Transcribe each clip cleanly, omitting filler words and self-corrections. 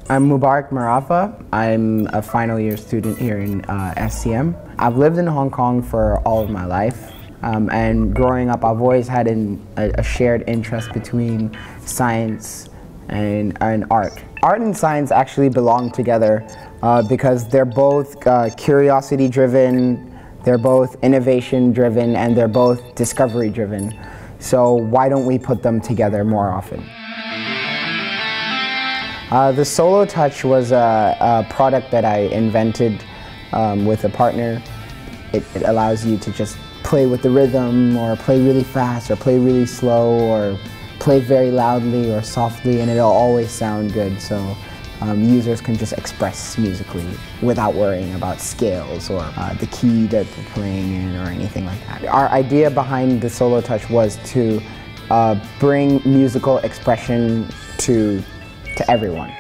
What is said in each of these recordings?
I'm Mubarak Marafa. I'm a final year student here in SCM. I've lived in Hong Kong for all of my life, and growing up I've always had a shared interest between science and art. Art and science actually belong together because they're both curiosity driven, they're both innovation driven, and they're both discovery driven. So why don't we put them together more often? The Solo Touch was a product that I invented with a partner. It allows you to just play with the rhythm, or play really fast, or play really slow, or play very loudly or softly, and it'll always sound good. So users can just express musically without worrying about scales or the key that they're playing in or anything like that. Our idea behind the Solo Touch was to bring musical expression to everyone.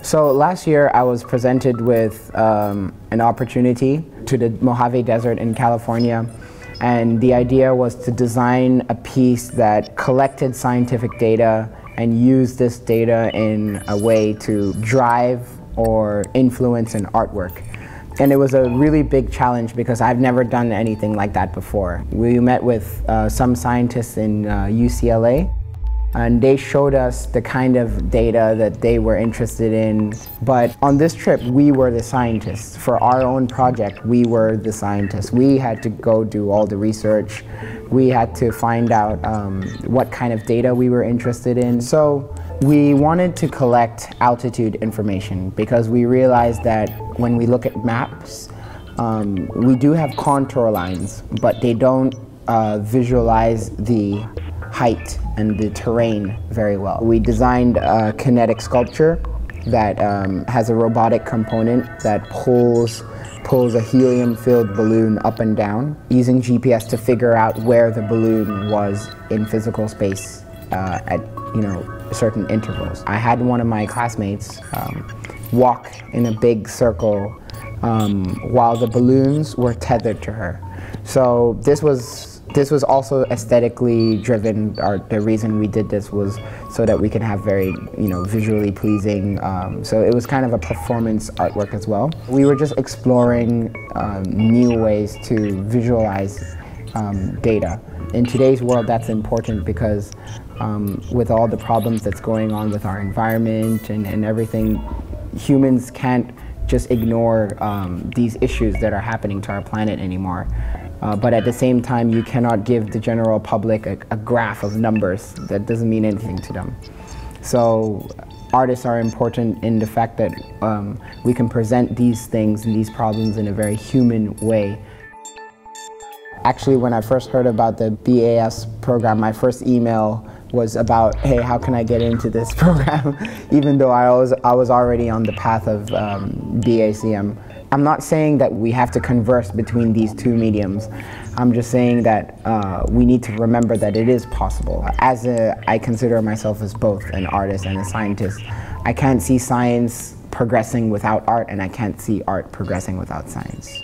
So last year I was presented with an opportunity to the Mojave Desert in California, and the idea was to design a piece that collected scientific data and used this data in a way to drive or influence an artwork. And it was a really big challenge because I've never done anything like that before. We met with some scientists in UCLA, and they showed us the kind of data that they were interested in. But on this trip, we were the scientists. For our own project, we were the scientists. We had to go do all the research. We had to find out what kind of data we were interested in. So we wanted to collect altitude information because we realized that when we look at maps, we do have contour lines, but they don't visualize the height and the terrain very well. We designed a kinetic sculpture that has a robotic component that pulls a helium-filled balloon up and down, using GPS to figure out where the balloon was in physical space at certain intervals. I had one of my classmates walk in a big circle while the balloons were tethered to her. So this was also aesthetically driven. The reason we did this was so that we can have very, visually pleasing. So it was kind of a performance artwork as well. We were just exploring new ways to visualize data. In today's world, that's important because with all the problems that's going on with our environment and everything, humans can't just ignore these issues that are happening to our planet anymore. But at the same time, you cannot give the general public a graph of numbers that doesn't mean anything to them. So artists are important in the fact that we can present these things and these problems in a very human way. Actually, when I first heard about the BAS program, my first email was about, hey, how can I get into this program? Even though I was already on the path of BACM. I'm not saying that we have to converse between these two mediums. I'm just saying that we need to remember that it is possible. I consider myself as both an artist and a scientist. I can't see science progressing without art, and I can't see art progressing without science.